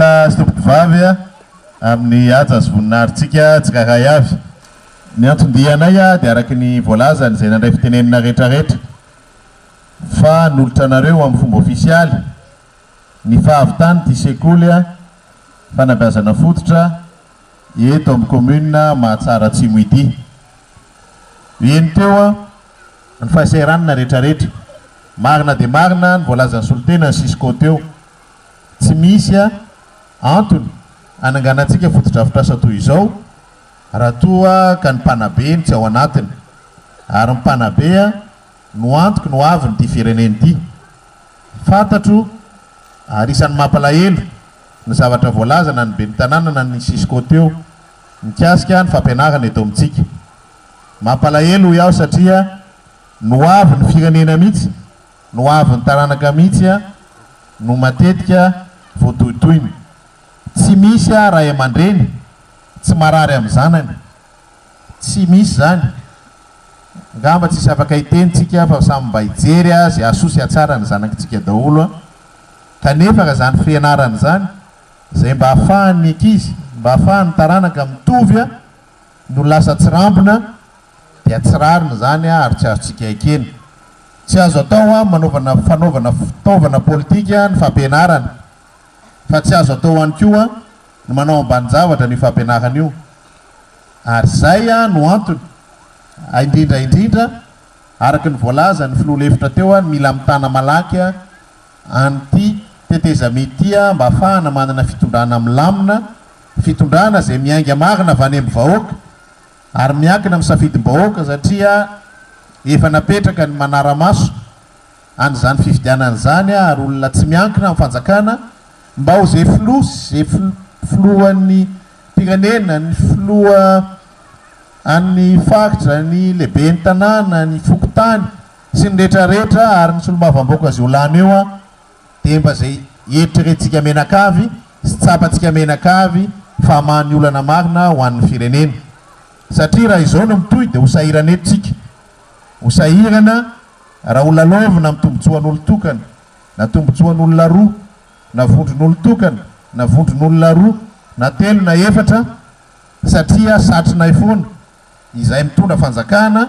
olona stopivavy amin'ny atsy voninahitsika tsiraray avy. Ny antondianay dia araky ny voalazany izay nandray fitenenina rehetrarehetra fa nolotra anareo amin'ny fomba ofisialy ny fahavitany ty sekoly fanabeazana fototra eto amin'ny commune Mahatsara Atsimo ity. Eny teo ny fahasahiranana rehetrarehetra marina dia marina ny voalazany solotena ny Sisco teo. Tsy misy antony ananganantsika fotodrafitrasa toy izao raha toa ka ny mpanabe ny tsy ao anatiny ary ny mpanabe no antoky no avy ny ty fireneny ity. Fantatro ary isan'ny mampalahelo ny zavatra voalazana ny be ny tanànana ny Sisco teo mikasika ny fampianarana eto amintsika. Mampalahelo iaho satria no avy ny firenena mihitsy no avy ny taranaka mihitsy no matetika voatohitohiny. Tsy misy ray aman-dreny tsy marary amin'ny zanany, tsy misy zany. Ngamba tsisy afaka hitentsika fa samy mba hijery zay asosy atsara ny zanakitsika daholo kanefa ka zany fianarana zany zay mba hahafahan'ny ankizy mba hahafahan'ny taranaka mitovy no lasa tsirambina dia tsirarina zany ary tsy azotsika ekeny. Tsy azo atao fanaovana fitaovana politika ny fampianarana fa tsy azo atao ihany koa ny manao ambany zavatra ny fampianarana io. Ary zay no antony indrindra araky ny voalaza ny filoha lefitra teo mila mitana malaky an'ity tetezamety mba ahafahana manana fitondrana milamina, fitondrana zay miainga marina avy any amin'ny vahoaka ary miankina amin'ny safidim-bahoaka satria efa napetraka ny manara-maso an'izany fifidianana zany ary olona tsy miankina amin'ny fanjakana mba ho zay filohan'ny pirenena, ny filoha an'ny faritra, ny lehibe ny tanàna, ny fokotany sy ny rehetrarehetra ary ny solombavamboaka zay olany eo dia mba zay eritreretintsika menakavy sy tsapantsika menakavy fa mahany olana marina ho an'ny firenena. Satria raha izao no mitohy dia hosahirana etontsika, hosahirana raha olona lovina amin'ny tombotsoan'olo tokana na tombotsoan'olona roa na vondron'olo tokana na vondron'olona roa na telo na efatra satria satrona ifoana izay mitondra fanjakana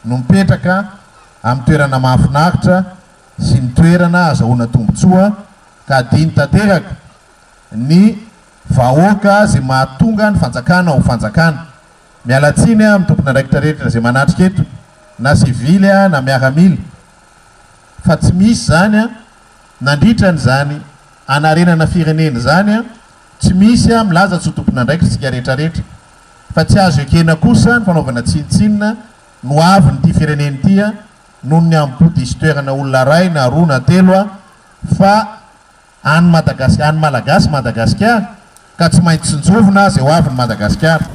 no mipetraka amin'ny toerana mahafinaritra sy ny toerana azahoana tombotsoa ka adiny tanteraka ny vahoaka zay mahatonga ny fanjakana ho fanjakana. Mialatsiny amin'ny tompona andraikitra rehetra zay manatrika eto na sivily na miaramila fa tsy misy zany nandritrany zany anarenana firenena zany tsy misy milaza tsy ho tompona andraikitra tsika rehetrarehetra fa tsy azo ekena kosa ny fanaovana tsinitsinina no avy nyty firenena ity noho ny ambody isy toerana olona ray na roa na telo fa any Madagasikara, any malagasy Madagasikara ka tsy maintsy tsinjovina zay ho avy ny Madagasikara.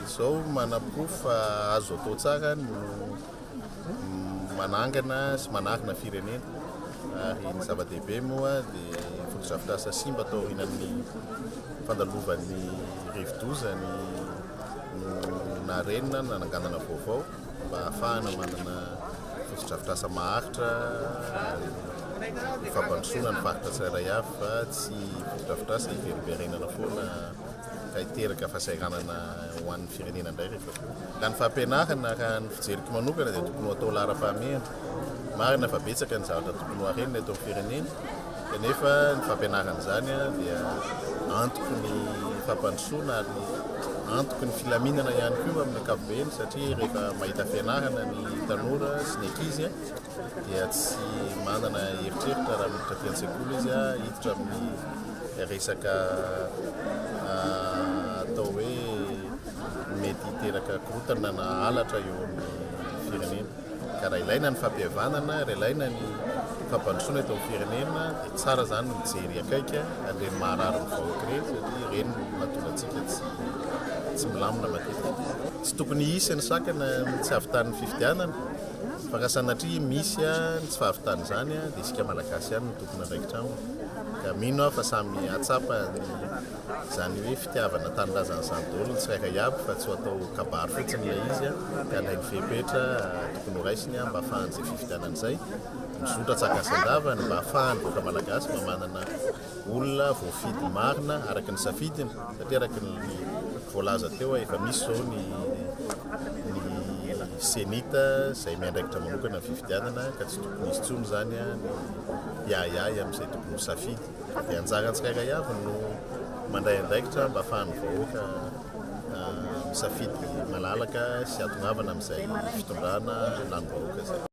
Izao manam-po fa azo atao tsara no manangana sy manarina firenena ary ny zava-dehibe moa dia fotodrafitrasa simba atao hinan'ny fandalovan'ny rivo-doza ny narenina nananganana vaovao mba ahafahana manana fotodrafitrasa maharitra fampandrosoana ny faritra tsirairay avy fa tsy fotodrafitrasa iveriberenana foana ka hiteraka fahasahiranana ho an'ny firenena indray rehefa ka ny fampianarana raha ny fijeriko manokana dia tokony atao lara-pahamehana marina fa betsaka ny zavatra tokony ho arenina eto amin'ny firenena kanefa ny fampianarana zany dia antoky ny fampandrosoana ary antoky ny filaminana ihany koa amin'ny ankapobeny satria rehefa mahita fianarana ny tanora sy ny ankizy dia tsy manana eritreritra raha miditra ty an-tsekoly izy hiditra amin'ny resaka atao hoe mety hiteraka korotana na halatra eo amin'ny firenena ka raha ilaina ny fampihavanana raha ilaina ny fampandrosoana eto amin'ny firenena dia tsara zany mijery akaika an'ireny maharary ny vahoaka ireny satria ireny mahatonga antsika tsy milamina matetika tsy tokony hisy ny sakana tsy havitan'ny fifidianana fa ka sanatria misy ny tsy fahavitany izany dia isika malagasy ihany no tokony andraikitra aminy ka mino fa samy atsapa zany hoe fitiavana tanindrazan'izany daholo ny tsirairay aby fa tsy ho atao kabary fotsiny ilay izy ka ilainy fehipetra tokony ho raisiny mba ahafahan'izay fifidianana izay mizotra tsakasan-davany mba ahafahany voaka malagasy mba manana olona voafidy marina araky ny safidiny satria araky ny voalaza teo efa misy zao ny senita izay miandraikitra manokana ny fifidianana ka tsy tokony izy tsony zany ny iahiahy amin'izay tokony ho safidy dia anjaran'ny tsirairay avy no mandray andraikitra mba ahafahan'ny vahoaka misafidy malalaka sy atongavana amin'izay fitondrana lany vahoaka zay